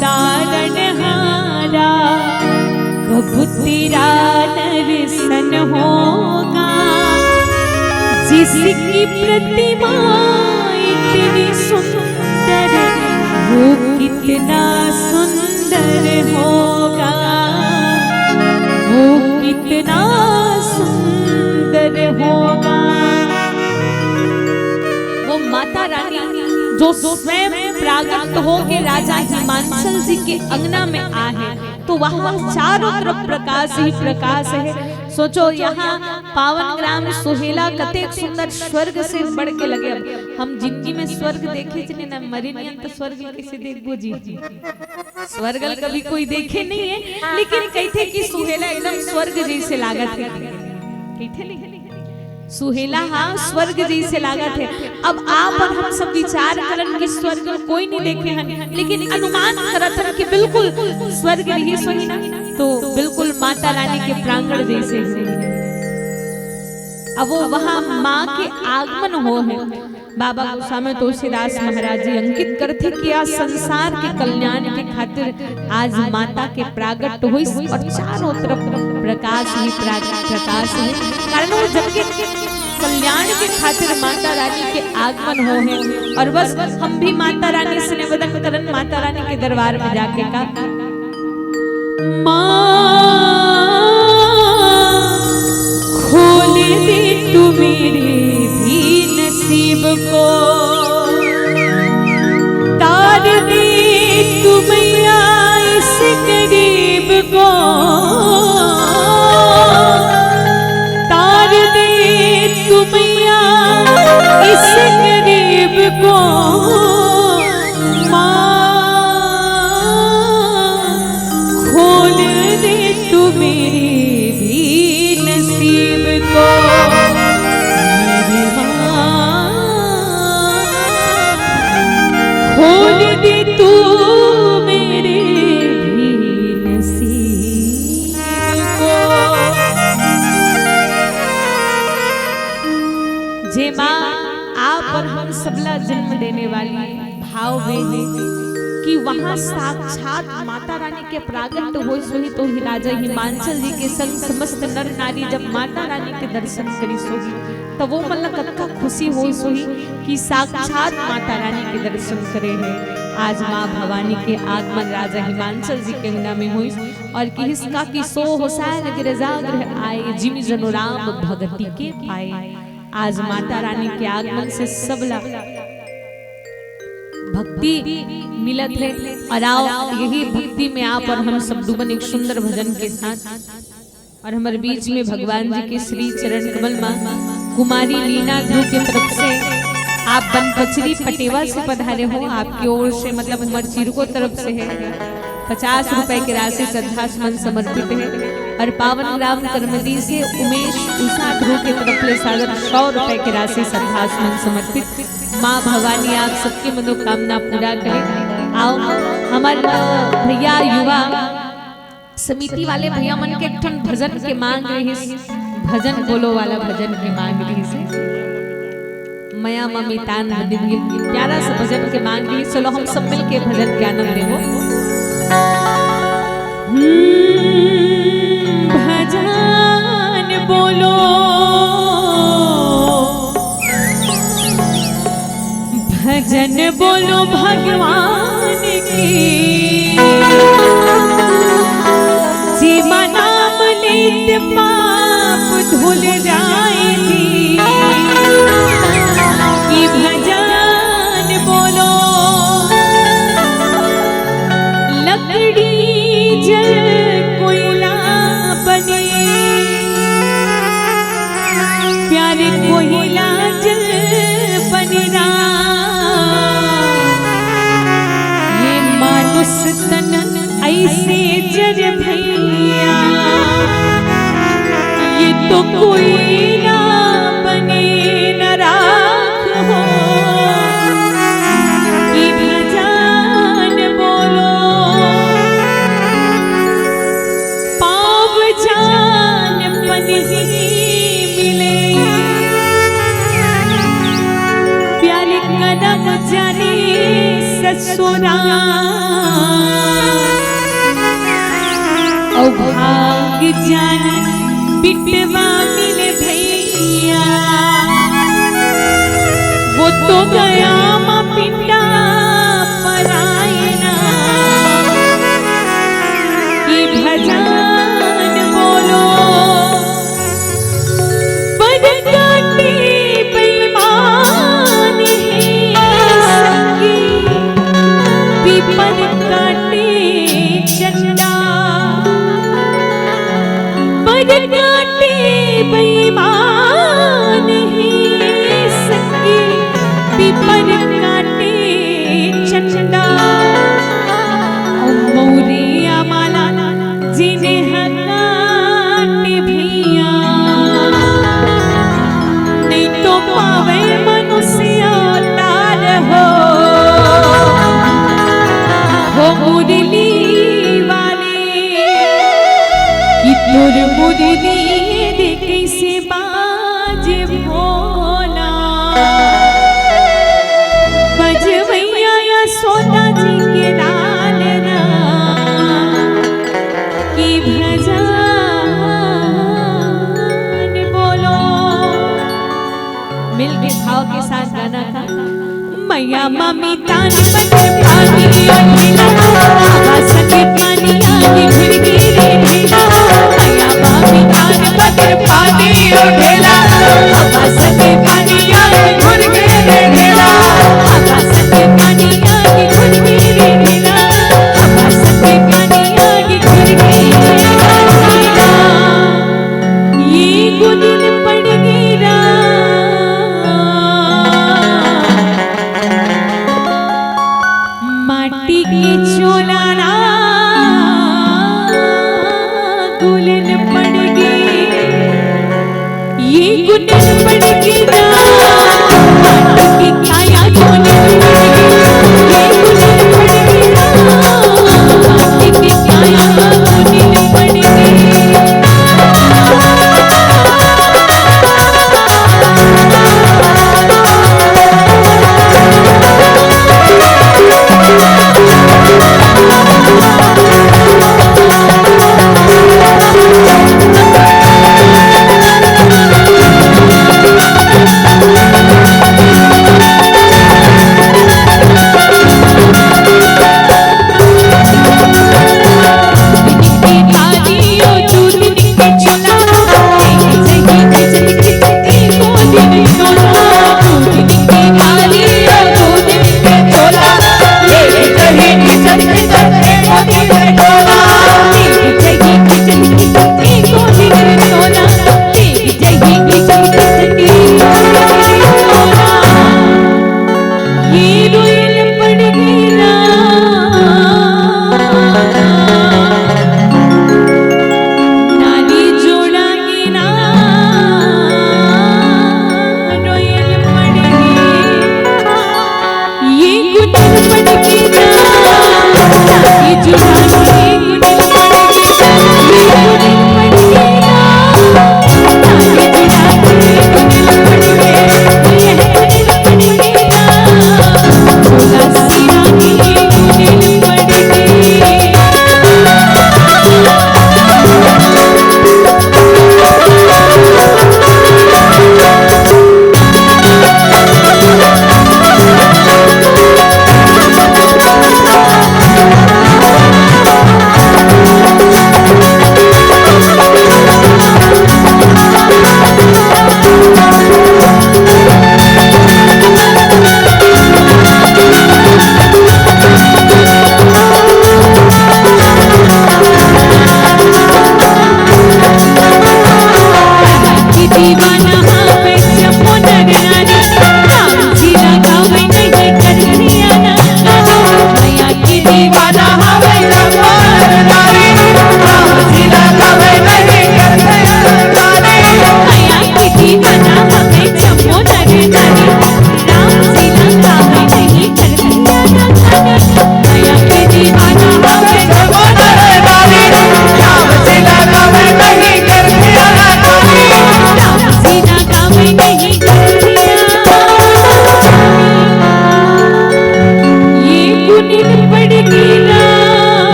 Speaker 1: तारनहारा कब तेरा दर्शन होगा, जिसकी प्रतिमा इतनी सुंदर वो कितना सुंदर होगा, वो कितना सुंदर होगा। वो माता रानी जो स्वयं प्रागट हो के राजा हिमांचल जी के अंगना में आए, तो वहाँ चारों तरफ प्रकाश ही प्रकाश है। सोचो यहाँ पावन ग्राम सोहेला कतेक सुंदर स्वर्ग से बढ़ के लगे। अब हम जिंदगी में स्वर्ग देखे चले ना मरे नहीं, तो स्वर्ग कैसे देखो जी? स्वर्ग कभी कोई देखे नहीं है, लेकिन कहते कि सुहेला एकदम स्वर्ग जैसे लागत है। कहते नहीं सुहेला हाँ स्वर्ग जैसे लागत है। अब आप और हम सब विचार करन कि स्वर्ग कोई नहीं देखे हैं, लेकिन अनुमान करत हन कि बिल्कुल स्वर्ग ही सोही ना, तो बिल्कुल माता रानी के प्रांगण जैसे है। अब वो वहाँ माँ के आगमन हो है। बाबा गोस्वामी तुलसीदास महाराज जी अंकित करते कि आज संसार के कल्याण के खातिर आज माता के प्रागट हुई और चारों तरफ प्रकाश ही प्रकाश है। कारण वो जग के कल्याण के खातिर माता रानी के आगमन हो है। और बस हम भी माता रानी से निवेदन करन, माता रानी के दरबार में जाके का खोल दे तू मेरे भी नसीब को, तार दे तू मैया इस गरीब को, तार दे तू मैया इस गरीब को, खोल दे तू मेरे भी नसीब को, मेरी माँ खोल दे तू मेरे भी नसीब को। जे माँ आप और हम सबला जन्म देने वाली भाव में कि वहाँ साक्षात माता रानी के प्रागट हो सोही, तो ही राजा हिमांचल जी के संग समस्त नर नारी जब माता रानी के दर्शन करी सोही, तब वो मतलब कतका खुशी हो सोही कि साक्षात माता रानी के दर्शन करे हैं। आज माँ भवानी के आगमन राजा हिमांचल जी के अंगना में हुई और कि इसका की सो हुसैन गिरजाग्रह आए जिन जनो राम भगति के पाए। आज माता रानी के आगमन से सबला भक्ति मिलत है। और आओ यही भक्ति में आप और हम सब डूबन एक सुंदर भजन के साथ। और हमारे बीच में भगवान जी के श्री चरण कमल में कुमारी लीना ध्रुव की तरफ से आप बनपचरी पटेवा से पधारे हो, आपकी ओर से मतलब उमर चिरको तरफ से है 50 रुपए की राशि श्रद्धासुमन समर्पित है। और पावन ग्राम कर्मदी से उमेश उषा ध्रुव की तरफ ले सागर 100 रुपए की राशि श्रद्धासुमन समर्पित। माँ भवानी आप सबकी मनोकामना पूरा करें। आओ हमारे भैया युवा समिति वाले भैया मन के एक भजन के मांग रही, भजन बोलो वाला भजन के मांग रही से मया ममितान प्यारा सा भजन के मांग रही। चलो हम सब मिल के भजन के आनंद लेवो। भजन बोलो भजन बोलो भगवान की जीवा नाम लेते पाप धुल जाएगी कि भजन बोलो लकड़ी जल कोयला बने प्यारे कोयला जल बनेगा ये मानुष तन ऐसे जर भैया ये तो कोयला बने न राख हो कि भजन बोलो पाव जान पन ही मिले प्यारे कदम जाने ससुरा भाग जान बिटवा मिले भैया वो तो गया माँ पिंडा परायना कि भजन बोलो बड़ काटे बेईमान है संगी पीपल काटे चंदा काटे बेईमान है सखी पीपर काटे चंदा मौरिया माला जिन्हें काटे भैया नहीं तो पावे मनुष्य तार हो मुरली तोर मुरली दे कैसे बाज भोला बजवैया या सोना जी के लाल ना कि भजन बोलो मिल के भाव के साथ गाना था मैया मम्मी तान बदर पानी ढीला आवाज के पानी आगे घिर गिरे ढीला मैया मम्मी तान बदर पानी ढीला आवाज के पानी आगे घिर गिरे ढीला आवाज के पानी आगे घिर गिरे ढीला आवाज के पानी आगे घिर गिरे ढीला ये गुदिल पड़ गिरा माटी की चोलाना गुलन पड़गी ये गुलन पड़गी ना माटी की काया गुलन पड़गी ये गुलन पड़गी ना माटी की काया गुलन पड़गी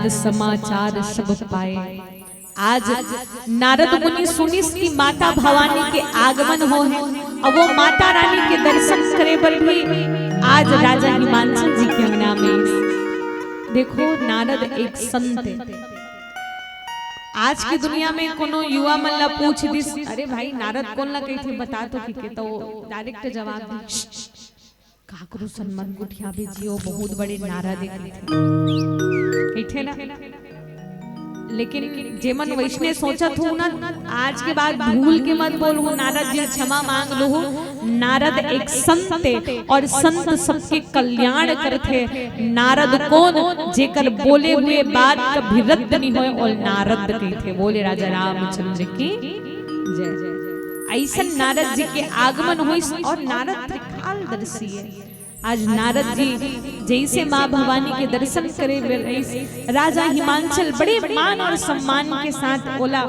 Speaker 1: नारद समाचार सब पाए। आज नारद मुनि सुनिस की माता भवानी के आगमन हो है और वो माता रानी के दर्शन करे पर भी आज राजा हिमांचल जी के अंगना में। देखो नारद एक संत है। आज की दुनिया में कोनो युवा मन ला पूछ दिस, अरे भाई नारद कौन ला कही थे बता तो कि तो डायरेक्ट जवाब दी काकरू सम्मान गुठिया भी जियो बहुत बड़े नारद थे ना। लेकिन जेमन वैष्णव सोचा थू ना आज के बाद भूल के मत बोलू नारद जी क्षमा मांग लो। नारद एक संत है और संत सबके कल्याण करते। नारद कौन जेकर बोले हुए बात कभी रद्द नहीं होए और नारद कहते बोले राजा रामचंद्र की जय। ऐसा नारद जी के आगमन हुई और नारद त्रिकालदर्शी है। आज नारद जी जैसे माँ भवानी के दर्शन करे राजा हिमांचल बड़े मान और सम्मान के साथ बोला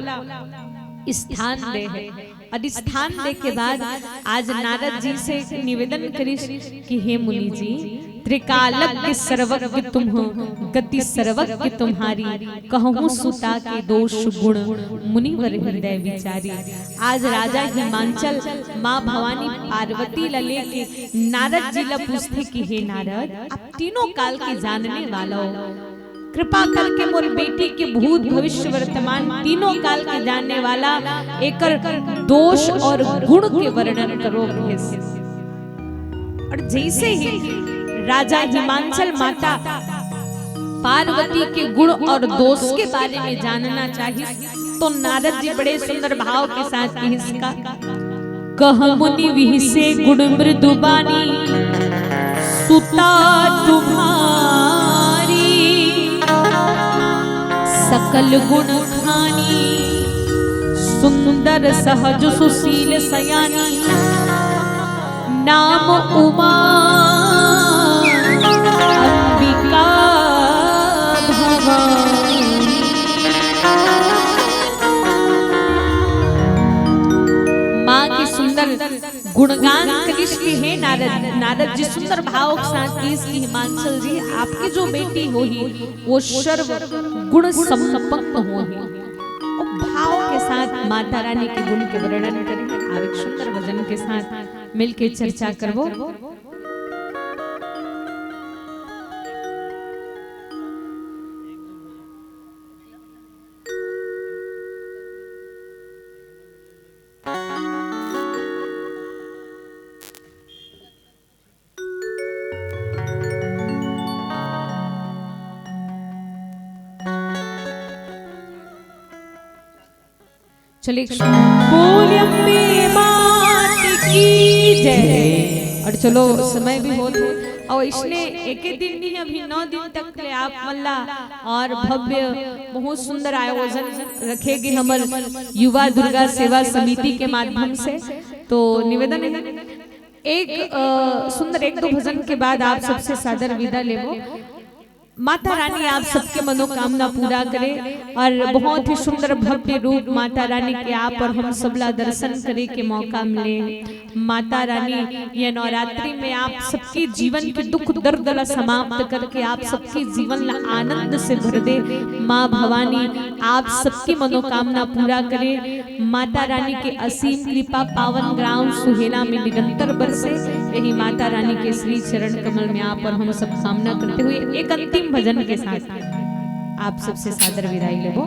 Speaker 1: स्थान दे है। और स्थान दे के बाद आज नारद जी से निवेदन करिस कि हे मुनि जी त्रिकालज्ञ सर्वज्ञ तुम हो गति सर्वज्ञ तुम्हारी कहूँ सुता के दोष गुण मुनिवर हृदय विचारी। आज राजा हिमांचल माँ भवानी पार्वती ला लेके नारद जी ला पूछते कि हे नारद आप तीनों काल के जानने वाला हो, कृपा करके मोर बेटी के भूत भविष्य वर्तमान तीनों काल के जानने वाला एकर दोष और गुण के वर्णन करो। और जैसे ही राजा हिमांचल माता पार्वती के गुण और दोष के बारे में जानना चाहिए तो नारद जी बड़े सुंदर भाव के साथ इसका कह मुनि विहिसे गुण मृदु बानी सुता तुम्हारी सकल गुण खानी सुंदर सहज सुशील सयानी नाम उमा अंबिका भवानी। माँ की सुंदर गुणगान करिष्ठ है नारद। नारद जी सुंदर भाव के साथ की हिमांचल जी आपकी जो बेटी होगी वो सर्व गुण संपन्न होगी। भाव के साथ माता रानी के गुण के वर्णन करेंगे। आप एक सुंदर भजन के साथ मिलके चर्चा करबो। चलिए बोल अम्बे मात की जय। और चलो समय भी होत और इसने एक दिन नहीं अभी 9 दिन तक ले आप मल्ला और भव्य बहुत सुंदर आयोजन रखेगी हमारे युवा दुर्गा सेवा समिति के माध्यम से। तो निवेदन है एक सुंदर 1-2 भजन के बाद आप सबसे सादर विदा लेबो। माता रानी आप सबके मनोकामना पूरा करे और बहुत ही सुंदर भव्य रूप माता रानी के आप और हम सबला दर्शन करे के मौका मिले। माता रानी ये नवरात्रि में आप सबके जीवन के दुख दर्द ला समाप्त करके आप सबके जीवन ला आनंद से भर दे। माँ भवानी आप सबकी मनोकामना पूरा करे। माता रानी के असीम कृपा पावन ग्राम सुहेला में निरंतर बरसे। यही माता रानी के श्री चरण कमल में आप और हम सब कामना करते हुए एक अंतिम भजन के साथ आप सबसे सादर विदाई लेबो।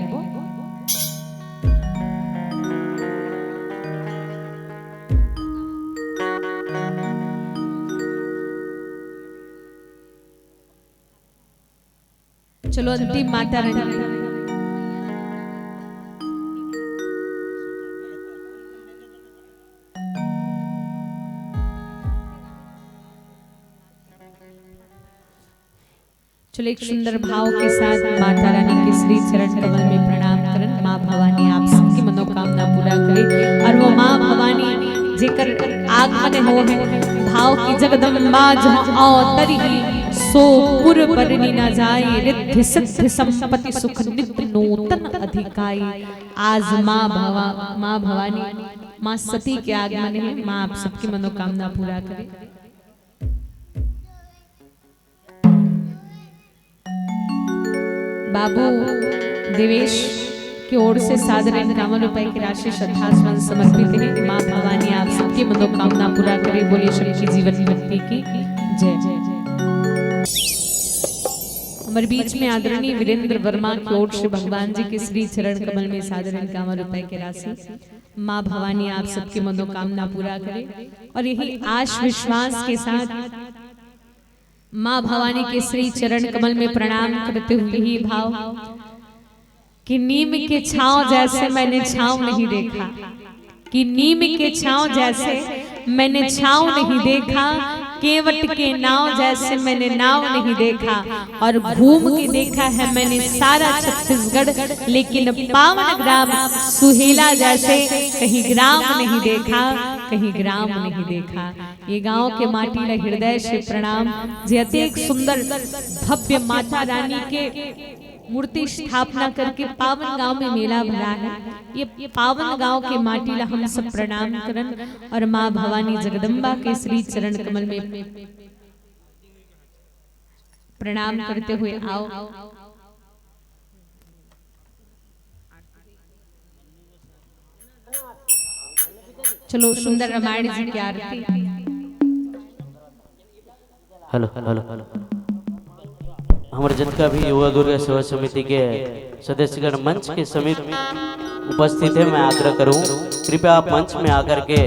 Speaker 1: चलो अंतिम माता रानी चलो एक सुंदर भाव के साथ माता रानी के श्री चरण कमल में प्रणाम करन। माँ भवानी आप सबकी मनोकामना पूरा करे और वो माँ भवानी जेकर आगमन हो भाव की जगदम्बा जहाँ अवतरी सो पुर बरनी न जाए रिद्धि सिद्धि संपत्ति सुख नित्य नूतन अधिकाई। आज माँ भवानी माँ सती के आगमन है। माँ आप सबकी मनोकामना पूरा करे। बाबू देवेश की ओर से साधारण 51 रुपए की राशि श्रद्धासुमन समर्पित है। माँ भवानी आप सबकी मनोकामना पूरा करे। बोले श्री की जीवन भक्ति की जय। हमारे बीच में आदरणीय वीरेंद्र वर्मा की ओर से भगवान जी के श्री चरण कमल में साधारण 51 रुपए की राशि। माँ भवानी आप सबकी मनोकामना पूरा करे। और यही आश विश्वास के साथ माँ भवानी के श्री चरण कमल में प्रणाम करते हुए ही भाव कि नीम के छांव जैसे मैंने छांव नहीं देखा, कि नीम के छांव जैसे मैंने छांव नहीं देखा, केवट के नाव जैसे मैंने नाव नहीं देखा, और घूम के देखा है मैंने सारा छत्तीसगढ़, लेकिन पावन ग्राम सुहेला जैसे कहीं ग्राम नहीं देखा, कहीं ग्राम नहीं देखा। ये गांव के माटी ला हृदय से प्रणाम। जैसे एक सुंदर भव्य माता रानी के मूर्ति स्थापना करके पावन गांव में मेला भरा है। ये पावन गांव के माटी ला हम सब प्रणाम करन और माँ भवानी जगदम्बा के श्री चरण कमल में प्रणाम करते हुए आओ। चलो सुंदर रामायण जी की आरती।
Speaker 3: हेलो हेलो हमारे जनका भी युवा दुर्गा सेवा समिति के सदस्यगण मंच के समीप उपस्थित है। मैं आग्रह करूं कृपया आप मंच में आकर के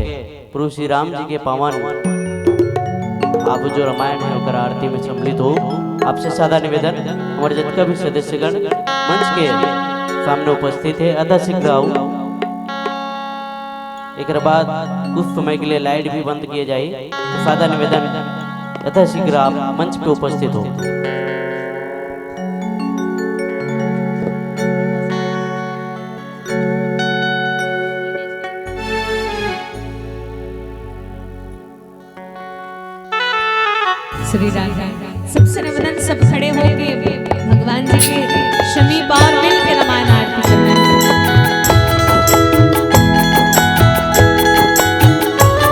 Speaker 3: प्रभु श्री राम जी के पावन आप जो रामायण है होकर आरती में सम्मिलित हो। आपसे सादा निवेदन हमारे जनका भी सदस्यगण मंच के सामने उपस्थित है। अतः शीघ्र आओ। एक बाद कुछ समय के लिए लाइट भी बंद किए जाए। सादा निवेदन अतः शीघ्र आप मंच पे उपस्थित हो।
Speaker 1: श्री राम सबसे निवेदन सब खड़े होके भगवान जी के समीप और